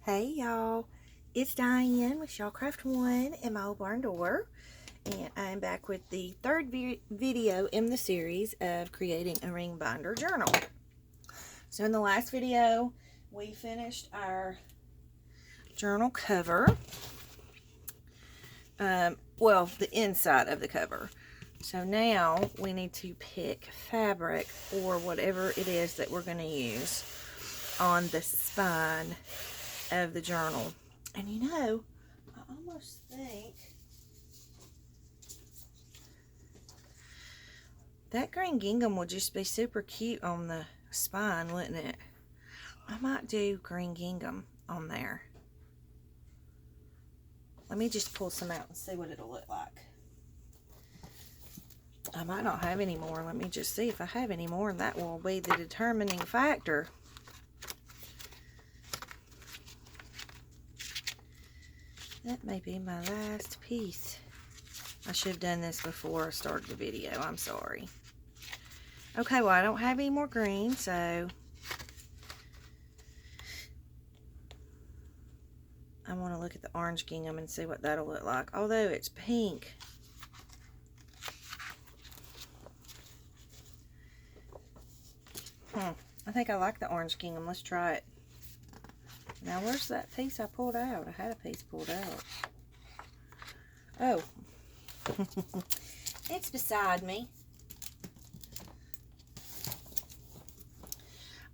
Hey y'all, it's Diane with Shawcraft One and my old barn door, and I'm back with the third video in the series of creating a ring binder journal. So in the last video, we finished our journal cover. Well, the inside of the cover. So now we need to pick fabric or whatever it is that we're going to use on the spine of the journal. And you know, I almost think that green gingham would just be super cute on the spine, wouldn't it? I might do green gingham on there. Let me just pull some out and see what it'll look like. I might not have any more. Let me just see if I have any more, and that will be the determining factor. That may be my last piece. I should have done this before I started the video. I'm sorry. Okay, well, I don't have any more green, so I want to look at the orange gingham and see what that'll look like. Although it's pink. I think I like the orange gingham. Let's try it. Now, where's that piece I pulled out? I had a piece pulled out. Oh. It's beside me.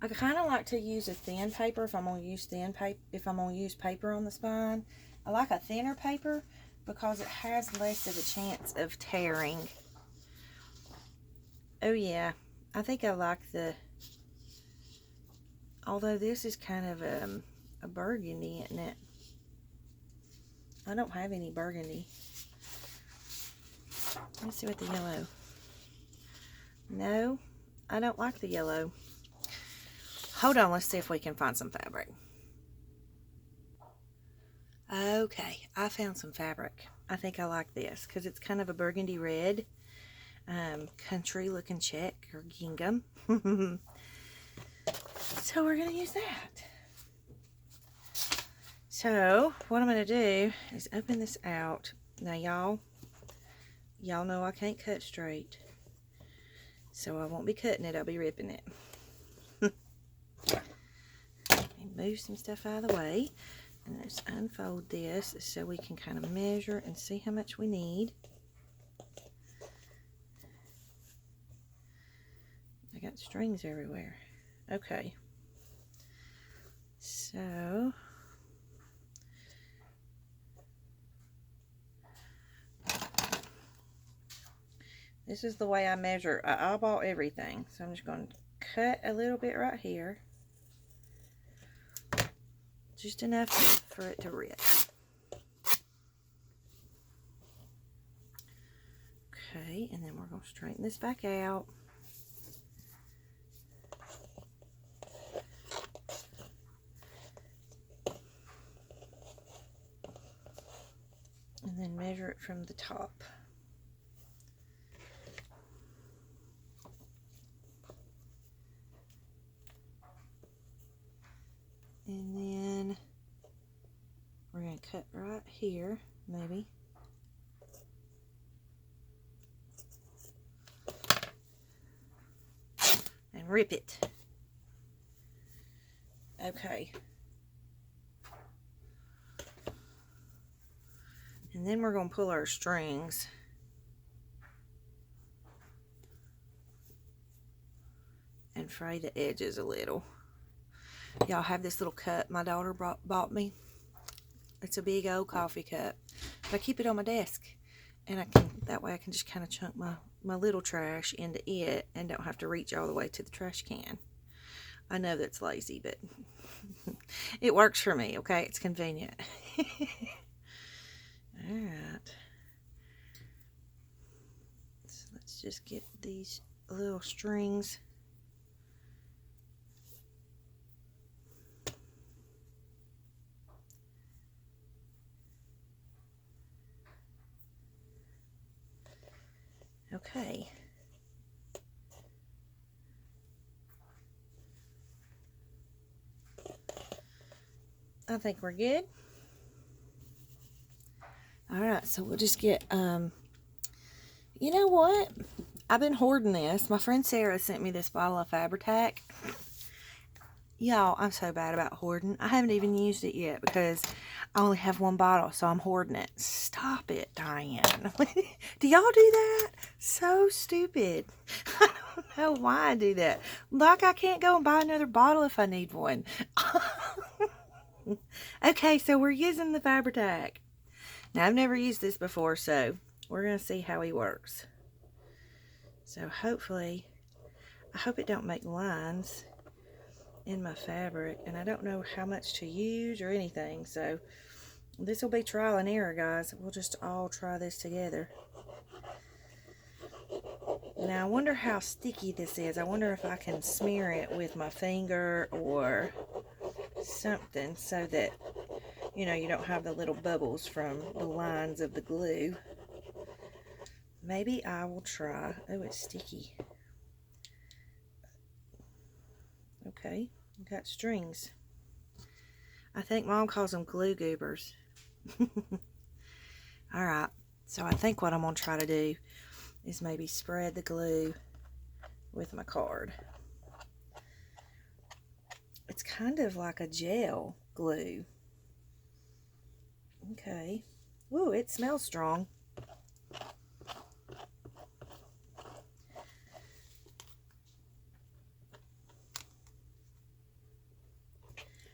I kind of like to use a thin paper if I'm going to use paper on the spine. I like a thinner paper because it has less of a chance of tearing. Oh yeah, I think I like the, although this is kind of a burgundy, isn't it? I don't have any burgundy. Let's see what the yellow. No, I don't like the yellow. Hold on, let's see if we can find some fabric. Okay, I found some fabric. I think I like this because it's kind of a burgundy red, country looking check or gingham. So we're going to use that. So what I'm going to do is open this out. Now y'all know I can't cut straight, so I won't be cutting it, I'll be ripping it. Move some stuff out of the way, and let's unfold this so we can kind of measure and see how much we need. I got strings everywhere. Okay, so this is the way I measure. I eyeball everything, so I'm just going to cut a little bit right here, just enough for it to rip. Okay, and then we're going to straighten this back out. And then measure it from the top. And then we're going to cut right here, maybe. And rip it. Okay. And then we're going to pull our strings. And fray the edges a little. Y'all have this little cup my daughter bought me. It's a big old coffee cup. But I keep it on my desk. And that way I can just kind of chunk my little trash into it and don't have to reach all the way to the trash can. I know that's lazy, but it works for me, okay? It's convenient. Alright. So let's just get these little strings. Okay. I think we're good. Alright, so we'll just get, you know what? I've been hoarding this. My friend Sarah sent me this bottle of Fabri-Tac. Y'all, I'm so bad about hoarding. I haven't even used it yet because I only have one bottle, so I'm hoarding it. Stop it, Diane. Do y'all do that? So stupid. I don't know why I do that. Like I can't go and buy another bottle if I need one. Okay, so we're using the Fabri-Tac. Now, I've never used this before, so we're going to see how he works. So hopefully, I hope it don't make lines in my fabric, and I don't know how much to use or anything, so this will be trial and error, guys. We'll just all try this together. Now I wonder how sticky this is. I wonder if I can smear it with my finger or something so that, you know, you don't have the little bubbles from the lines of the glue. Maybe I will try. Oh, it's sticky. Okay. Got strings. I think Mom calls them glue goobers. Alright, so I think what I'm going to try to do is maybe spread the glue with my card. It's kind of like a gel glue. Okay. Woo, it smells strong.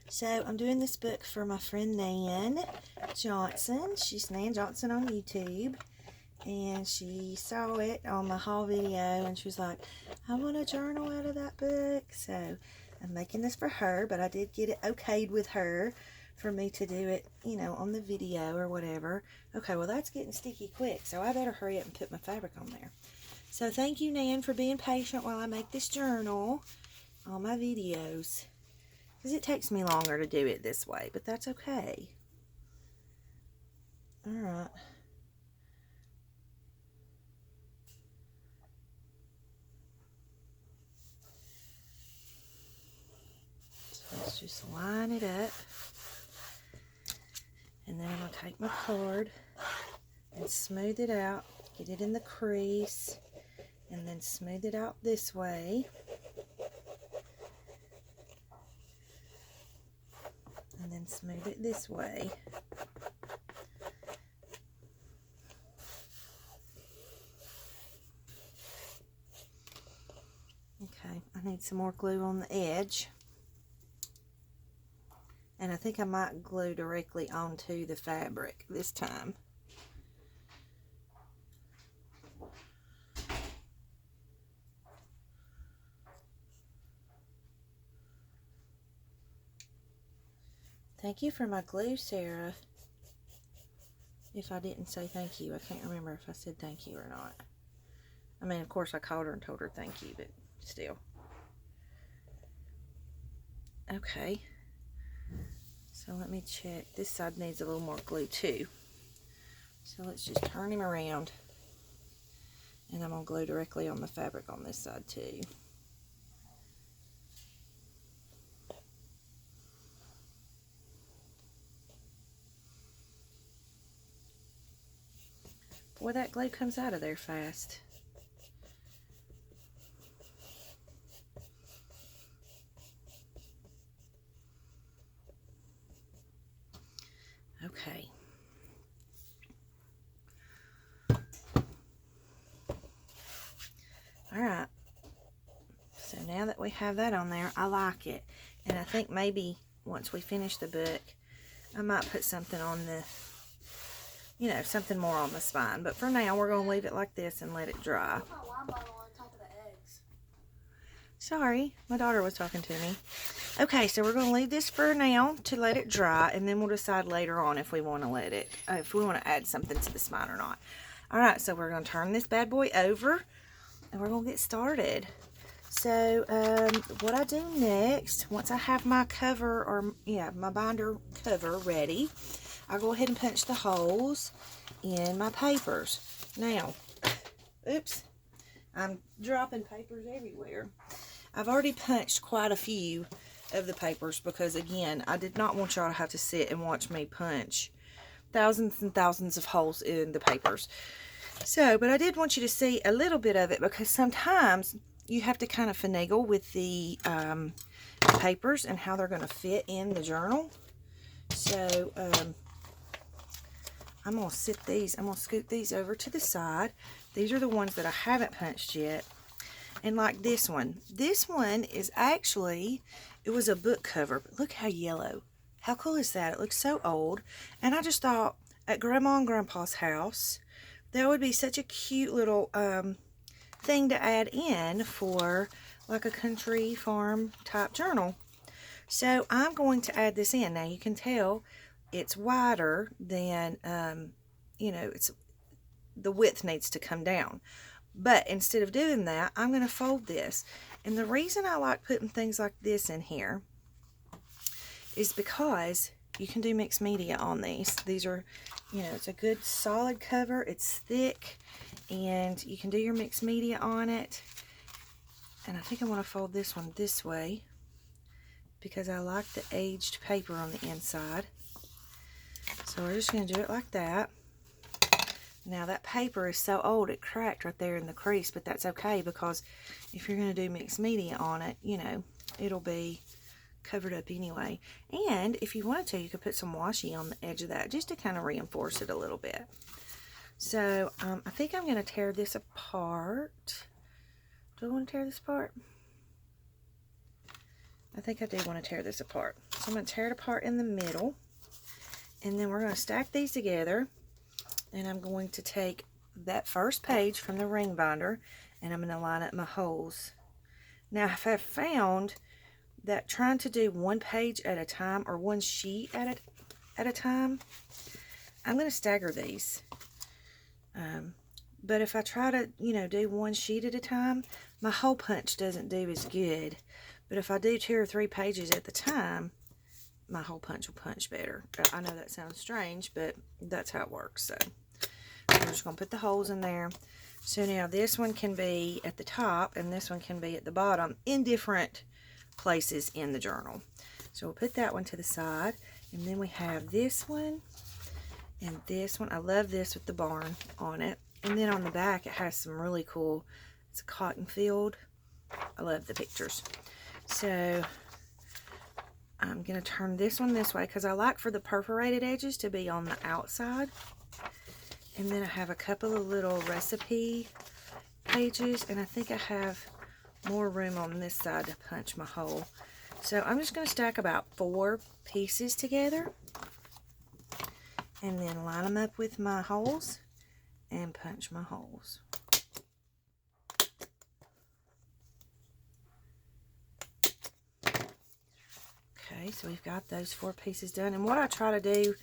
So I'm doing this book for my friend Nan Johnson. She's Nan Johnson on YouTube. And she saw it on my haul video and she was like, I want a journal out of that book. So I'm making this for her, but I did get it okayed with her for me to do it, you know, on the video or whatever. Okay, well that's getting sticky quick, so I better hurry up and put my fabric on there. So thank you, Nan, for being patient while I make this journal on my videos. Because it takes me longer to do it this way, but that's okay. Alright. So let's just line it up. And then I'm going to take my card and smooth it out. Get it in the crease. And then smooth it out this way. And then smooth it this way. Okay, I need some more glue on the edge. And I think I might glue directly onto the fabric this time. Thank you for my glue, Sarah. If I didn't say thank you, I can't remember if I said thank you or not. I mean, of course, I called her and told her thank you, but still. Okay. So let me check. This side needs a little more glue too. So let's just turn him around. And I'm going to glue directly on the fabric on this side too. Boy, that glue comes out of there fast. Okay. Alright. So now that we have that on there, I like it. And I think maybe once we finish the book, I might put something on the, you know, something more on the spine. But for now, we're going to leave it like this and let it dry. Sorry, my daughter was talking to me. Okay, so we're going to leave this for now to let it dry, and then we'll decide later on if we want to let it, if we want to add something to the spine or not. Alright, so we're going to turn this bad boy over, and we're going to get started. So, what I do next, once I have my cover, or, yeah, my binder cover ready, I'll go ahead and punch the holes in my papers. Now, oops, I'm dropping papers everywhere. I've already punched quite a few of the papers because, again, I did not want y'all to have to sit and watch me punch thousands and thousands of holes in the papers. So, but I did want you to see a little bit of it because sometimes you have to kind of finagle with the papers and how they're going to fit in the journal. So, I'm going to scoot these over to the side. These are the ones that I haven't punched yet. And like this one is actually, it was a book cover, but look how yellow. How cool is that? It looks so old. And I just thought at Grandma and Grandpa's house, that would be such a cute little thing to add in for like a country farm type journal. So I'm going to add this in. Now you can tell it's wider than, you know, the width needs to come down. But instead of doing that, I'm going to fold this. And the reason I like putting things like this in here is because you can do mixed media on these. These are, you know, it's a good solid cover. It's thick. And you can do your mixed media on it. And I think I want to fold this one this way because I like the aged paper on the inside. So we're just going to do it like that. Now that paper is so old it cracked right there in the crease, but that's okay because if you're going to do mixed media on it, you know, it'll be covered up anyway. And if you wanted to, you could put some washi on the edge of that just to kind of reinforce it a little bit. So I think I'm going to tear this apart. Do I want to tear this apart? I think I do want to tear this apart. So I'm going to tear it apart in the middle. And then we're going to stack these together. And I'm going to take that first page from the ring binder and I'm going to line up my holes. Now, if I've found that trying to do one page at a time or one sheet at a time, I'm going to stagger these. But if I try to, you know, do one sheet at a time, my hole punch doesn't do as good. But if I do 2 or 3 pages at the time, my hole punch will punch better. I know that sounds strange, but that's how it works. So we're just going to put the holes in there. So now this one can be at the top and this one can be at the bottom in different places in the journal. So we'll put that one to the side. And then we have this one and this one. I love this with the barn on it. And then on the back it has some really cool, it's a cotton field. I love the pictures. So I'm going to turn this one this way because I like for the perforated edges to be on the outside. And then I have a couple of little recipe pages, and I think I have more room on this side to punch my hole. So I'm just going to stack about 4 pieces together and then line them up with my holes and punch my holes. Okay, so we've got those 4 pieces done. And what I try to do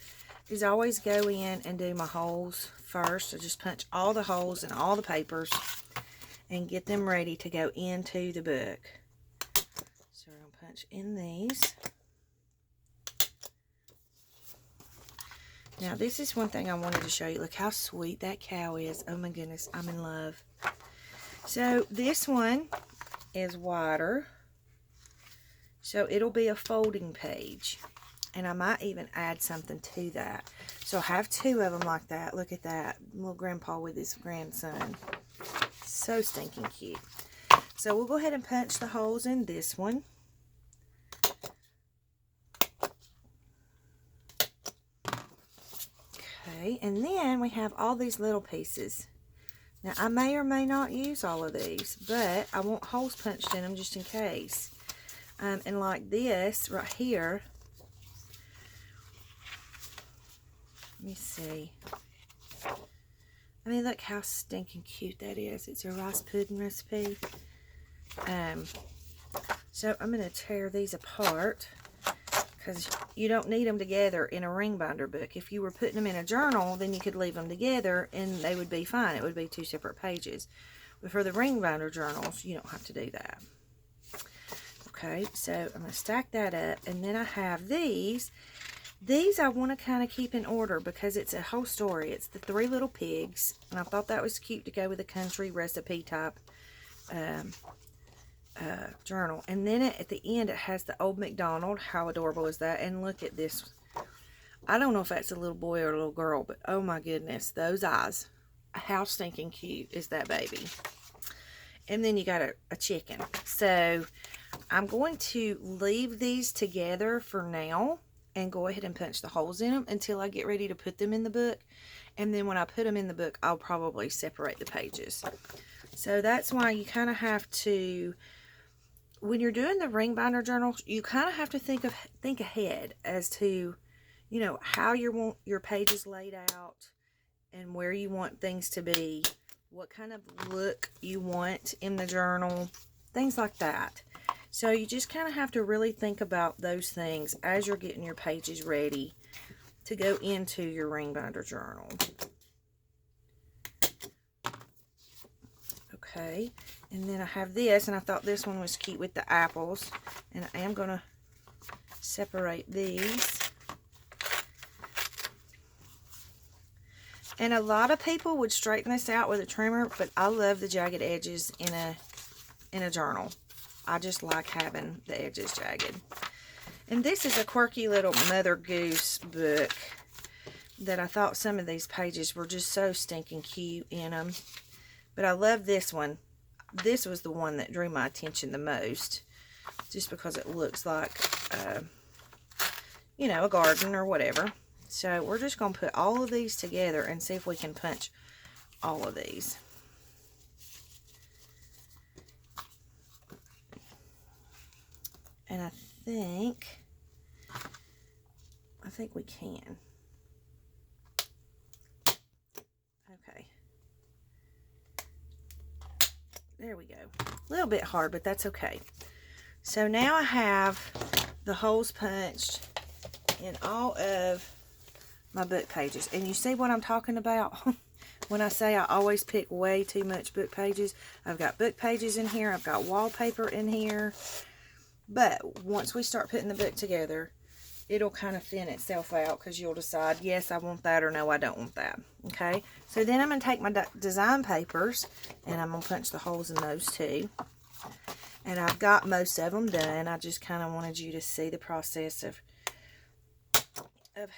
is always go in and do my holes first. So just punch all the holes in all the papers and get them ready to go into the book. So we're going to punch in these. Now this is one thing I wanted to show you. Look how sweet that cow is. Oh my goodness, I'm in love. So this one is wider. So it'll be a folding page. And I might even add something to that. So I have 2 of them like that. Look at that. Little grandpa with his grandson. So stinking cute. So we'll go ahead and punch the holes in this one. Okay, and then we have all these little pieces. Now I may or may not use all of these, but I want holes punched in them just in case. And like this right here, let me see. I mean, look how stinking cute that is. It's a rice pudding recipe. So I'm going to tear these apart because you don't need them together in a ring binder book. If you were putting them in a journal, then you could leave them together and they would be fine. It would be 2 separate pages. But for the ring binder journals, you don't have to do that. Okay, so I'm going to stack that up, and then I have these. These I want to kind of keep in order because it's a whole story. It's the 3 little pigs, and I thought that was cute to go with a country recipe type journal. And then at the end, it has the Old MacDonald. How adorable is that? And look at this. I don't know if that's a little boy or a little girl, but oh my goodness, those eyes. How stinking cute is that baby? And then you got a chicken. So I'm going to leave these together for now and go ahead and punch the holes in them until I get ready to put them in the book. And then when I put them in the book, I'll probably separate the pages. So that's why you kind of have to, when you're doing the ring binder journal, you kind of have to think ahead as to, you know, how you want your pages laid out and where you want things to be, what kind of look you want in the journal, things like that. So you just kind of have to really think about those things as you're getting your pages ready to go into your ring binder journal. Okay, and then I have this, and I thought this one was cute with the apples, and I am going to separate these. And a lot of people would straighten this out with a trimmer, but I love the jagged edges in a journal. I just like having the edges jagged. And this is a quirky little Mother Goose book that I thought some of these pages were just so stinking cute in them. But I love this one. This was the one that drew my attention the most, just because it looks like, you know, a garden or whatever. So we're just going to put all of these together and see if we can punch all of these. And I think we can. Okay. There we go. A little bit hard, but that's okay. So now I have the holes punched in all of my book pages. And you see what I'm talking about when I say I always pick way too much book pages. I've got book pages in here. I've got wallpaper in here. But once we start putting the book together, it'll kind of thin itself out because you'll decide, yes, I want that, or no, I don't want that. Okay, so then I'm going to take my design papers and I'm going to punch the holes in those too. And I've got most of them done. I just kind of wanted you to see the process of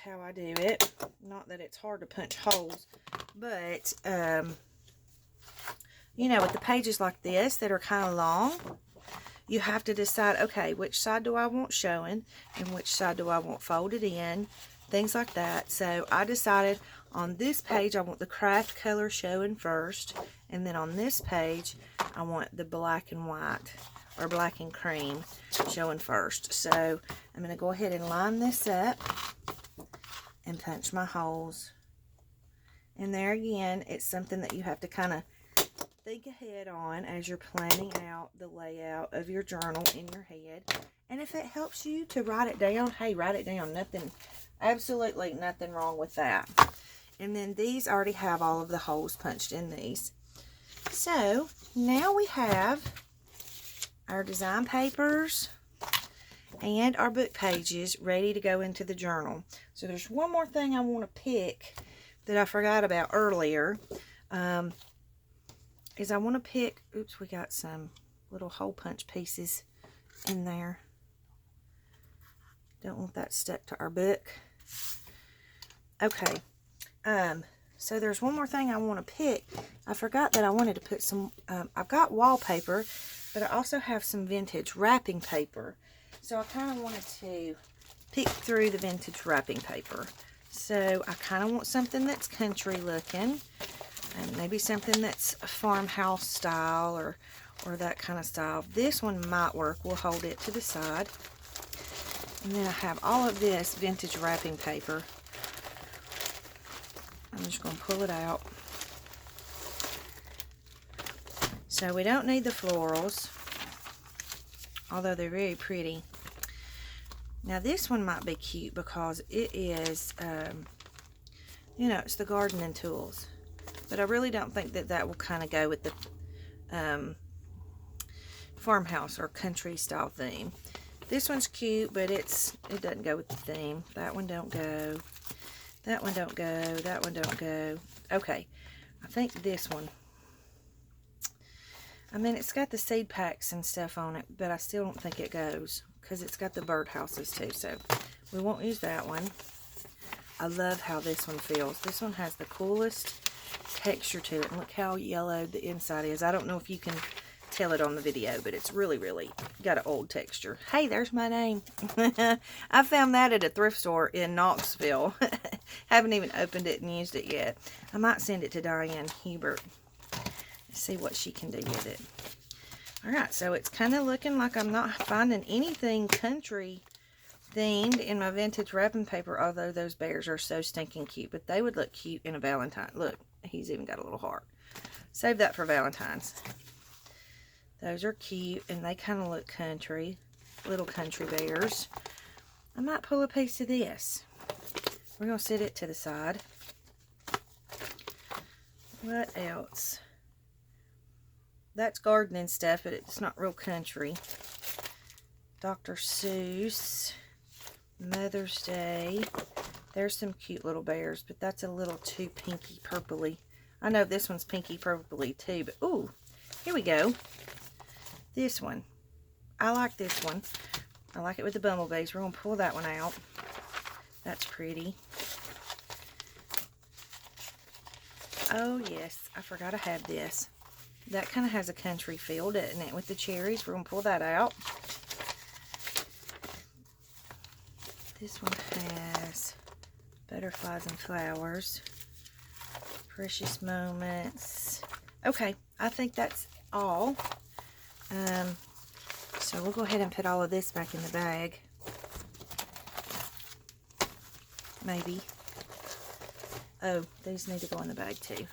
how I do it. Not that it's hard to punch holes, but you know, with the pages like this that are kind of long, you have to decide, okay, which side do I want showing and which side do I want folded in, things like that. So I decided on this page I want the craft color showing first, and then on this page I want the black and white or black and cream showing first. So I'm going to go ahead and line this up and punch my holes. And there again, it's something that you have to kind of think ahead on as you're planning out the layout of your journal in your head. And if it helps you to write it down, hey, write it down. Nothing, absolutely nothing wrong with that. And then these already have all of the holes punched in these. So now we have our design papers and our book pages ready to go into the journal. So there's one more thing I want to pick that I forgot about earlier. Is I want to pick, oops, we got some little hole punch pieces in there. Don't want that stuck to our book. Okay. So there's one more thing I want to pick. I forgot that I wanted to put some, I've got wallpaper, but I also have some vintage wrapping paper. So I kind of wanted to pick through the vintage wrapping paper. So I kind of want something that's country looking. And maybe something that's a farmhouse style or that kind of style. This one might work. We'll hold it to the side. And then I have all of this vintage wrapping paper. I'm just going to pull it out. So we don't need the florals, although they're very pretty. Now this one might be cute because it is, you know, it's the gardening tools. But I really don't think that that will kind of go with the farmhouse or country style theme. This one's cute, but it doesn't go with the theme. That one don't go. That one don't go. That one don't go. Okay, I think this one. I mean, it's got the seed packs and stuff on it, but I still don't think it goes because it's got the birdhouses too, so we won't use that one. I love how this one feels. This one has the coolest texture to it, and look how yellow the inside is. I don't know if you can tell it on the video, but it's really, really got an old texture. Hey, there's my name. I found that at a thrift store in Knoxville. Haven't even opened it and used it yet. I might send it to Diane Hubert. See what she can do with it. Alright, so it's kind of looking like I'm not finding anything country themed in my vintage wrapping paper, although those bears are so stinking cute, but they would look cute in a Valentine. Look, he's even got a little heart. Save that for Valentine's. Those are cute, and they kind of look country. Little country bears. I might pull a piece of this. We're going to set it to the side. What else? That's gardening stuff, but it's not real country. Dr. Seuss. Mother's Day. There's some cute little bears, but that's a little too pinky purpley. I know this one's pinky purpley too, but ooh, here we go. This one. I like this one. I like it with the bumblebees. We're going to pull that one out. That's pretty. Oh yes, I forgot I had this. That kind of has a country feel, doesn't it? With the cherries. We're going to pull that out. This one has butterflies and flowers. Precious moments. Okay, I think that's all. So we'll go ahead and put all of this back in the bag. Maybe. Oh, these need to go in the bag too.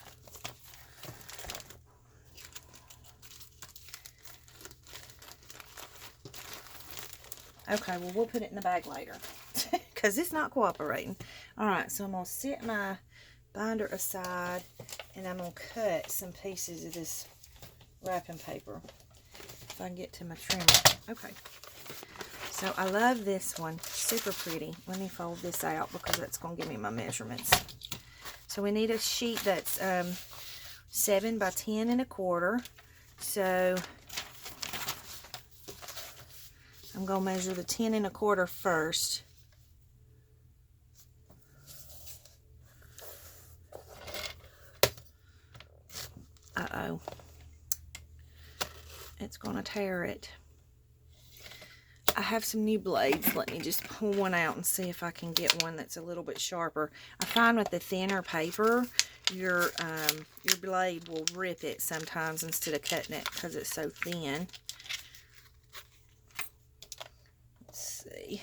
Okay, well, we'll put it in the bag later because it's not cooperating. Alright, so I'm going to set my binder aside and I'm going to cut some pieces of this wrapping paper if I can get to my trimmer. Okay, so I love this one. Super pretty. Let me fold this out because that's going to give me my measurements. So we need a sheet that's 7 by 10 1/4. So I'm going to measure the 10 1/4 first. Uh-oh. It's going to tear it. I have some new blades. Let me just pull one out and see if I can get one that's a little bit sharper. I find with the thinner paper, your blade will rip it sometimes instead of cutting it because it's so thin. Let's see.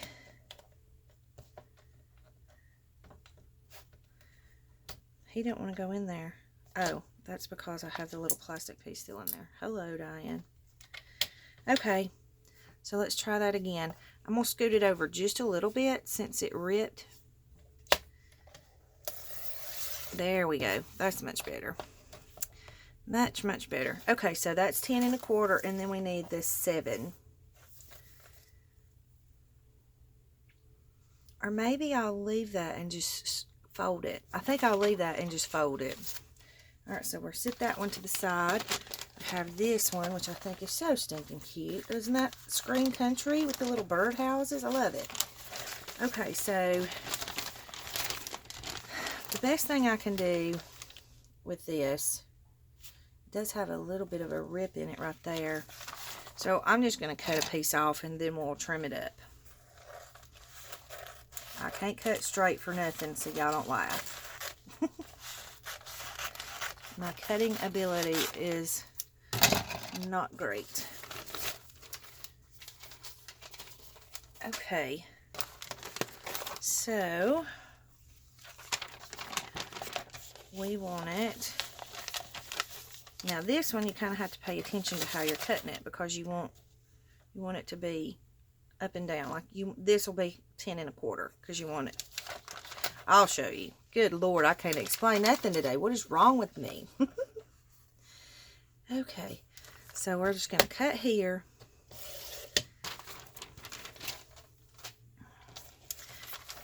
He didn't want to go in there. Oh, that's because I have the little plastic piece still in there. Hello, Diane. Okay, so let's try that again. I'm going to scoot it over just a little bit since it ripped. There we go. That's much better. Much, much better. Okay, so that's 10 1/4, and then we need this 7. Or maybe I'll leave that and just fold it. I think I'll leave that and just fold it. Alright, so we'll set that one to the side. I have this one, which I think is so stinking cute. Isn't that screen country with the little bird houses? I love it. Okay, so the best thing I can do with this, it does have a little bit of a rip in it right there. So I'm just going to cut a piece off and then we'll trim it up. I can't cut straight for nothing, so y'all don't laugh. My cutting ability is not great. Okay, so we want it. Now this one you kind of have to pay attention to how you're cutting it because you want it to be up and down. Like this will be 10 1/4 because you want it. I'll show you. Good Lord, I can't explain nothing today. What is wrong with me? Okay, so we're just going to cut here.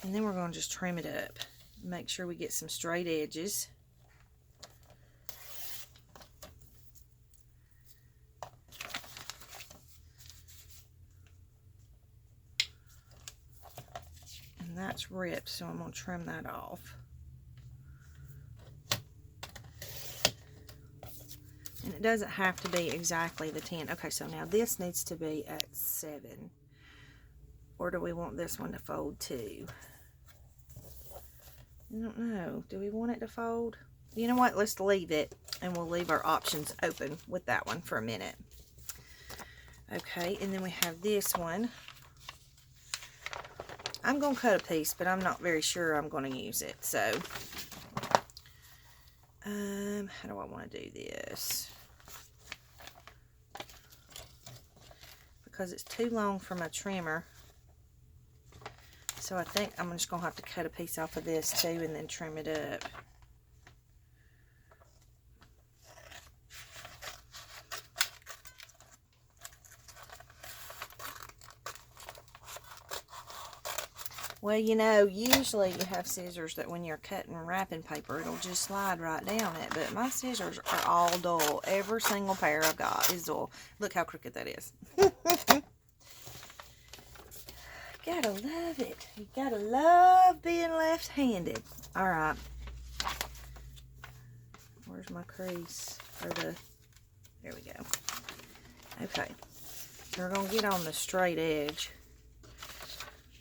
And then we're going to just trim it up. Make sure we get some straight edges. that's ripped, so I'm going to trim that off. And it doesn't have to be exactly the 10. Okay, so now this needs to be at 7. Or do we want this one to fold too? I don't know. Do we want it to fold? You know what? Let's leave it, and we'll leave our options open with that one for a minute. Okay, and then we have this one. I'm going to cut a piece, but I'm not very sure I'm going to use it. So, how do I want to do this? Because it's too long for my trimmer. So I think I'm just going to have to cut a piece off of this too and then trim it up. Well, you know, usually you have scissors that when you're cutting wrapping paper, it'll just slide right down it. But my scissors are all dull. Every single pair I've got is dull. Look how crooked that is. Gotta love it. You gotta love being left-handed. All right. Where's my crease? There we go. Okay. So we're gonna get on the straight edge.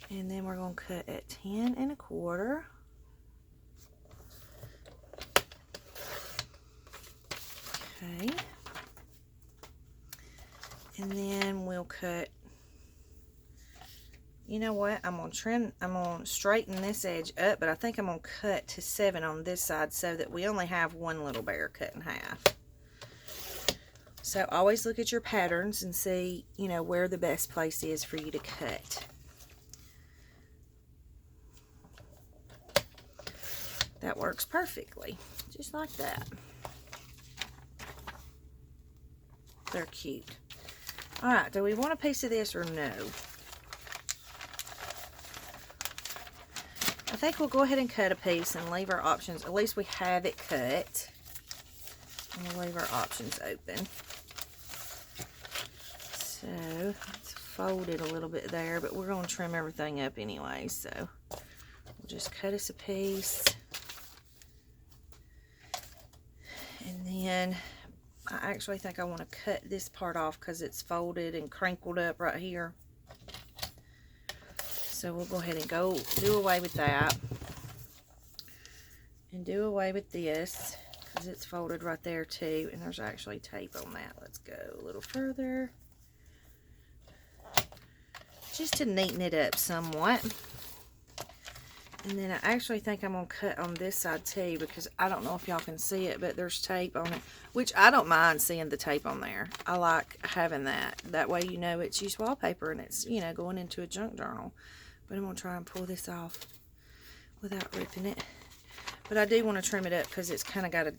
And then we're going to cut at 10 1/4. Okay. And then we'll cut, you know what, I'm going to straighten this edge up, but I think I'm going to cut to 7 on this side so that we only have one little bear cut in half. So always look at your patterns and see, you know, where the best place is for you to cut. That works perfectly, just like that. They're cute. All right, do we want a piece of this or no? I think we'll go ahead and cut a piece and leave our options. At least we have it cut. And we'll leave our options open. So, it's folded a little bit there, but we're going to trim everything up anyway. So, we'll just cut us a piece. And then I actually think I want to cut this part off because it's folded and crinkled up right here. So we'll go ahead and do away with that. And do away with this because it's folded right there too. And there's actually tape on that. Let's go a little further. Just to neaten it up somewhat. And then I actually think I'm going to cut on this side too because I don't know if y'all can see it, but there's tape on it, which I don't mind seeing the tape on there. I like having that. That way you know it's used wallpaper and it's, you know, going into a junk journal. But I'm going to try and pull this off without ripping it. But I do want to trim it up because it's kind of got a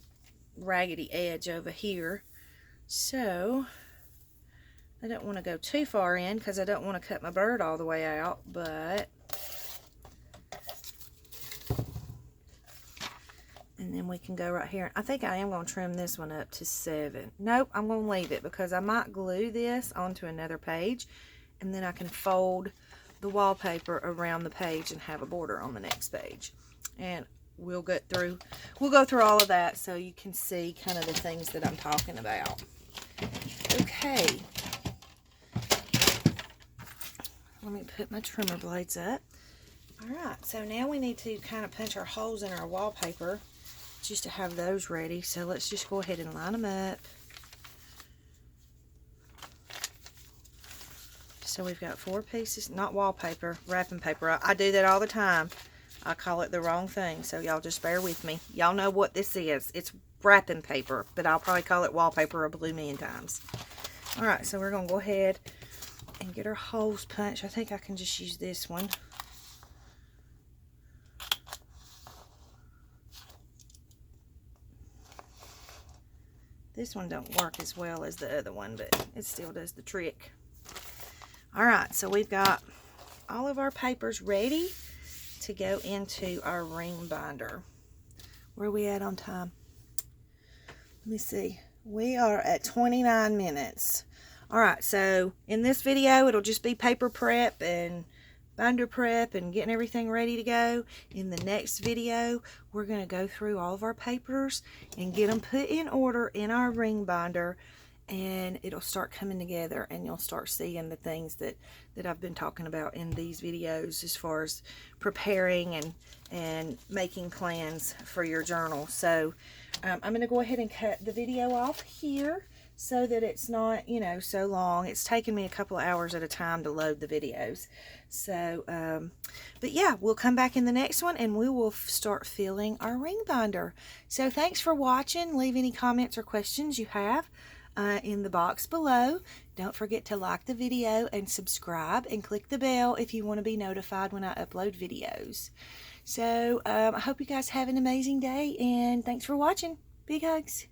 raggedy edge over here. So I don't want to go too far in because I don't want to cut my bird all the way out, but... And then we can go right here. I think I am going to trim this one up to 7. Nope, I'm going to leave it because I might glue this onto another page. And then I can fold the wallpaper around the page and have a border on the next page. And we'll go through all of that so you can see kind of the things that I'm talking about. Okay. Let me put my trimmer blades up. Alright, so now we need to kind of punch our holes in our wallpaper just to have those ready. So let's just go ahead and line them up. So we've got 4 pieces, not wallpaper, wrapping paper. I do that all the time. I call it the wrong thing, so y'all just bear with me. Y'all know what this is. It's wrapping paper, but I'll probably call it wallpaper a blue million times. Alright, so we're going to go ahead and get our holes punched. I think I can just use this one. This one don't work as well as the other one, but it still does the trick. Alright, so we've got all of our papers ready to go into our ring binder. Where are we at on time? Let me see. We are at 29 minutes. Alright, so in this video, it'll just be paper prep and binder prep and getting everything ready to go. In the next video, we're going to go through all of our papers and get them put in order in our ring binder, and it'll start coming together, and you'll start seeing the things that I've been talking about in these videos as far as preparing and making plans for your journal. So I'm going to go ahead and cut the video off here so that it's not, you know, so long. It's taken me a couple of hours at a time to load the videos. So, but yeah, we'll come back in the next one and we will start filling our ring binder. So thanks for watching. Leave any comments or questions you have in the box below. Don't forget to like the video and subscribe and click the bell if you want to be notified when I upload videos. So I hope you guys have an amazing day, and thanks for watching. Big hugs.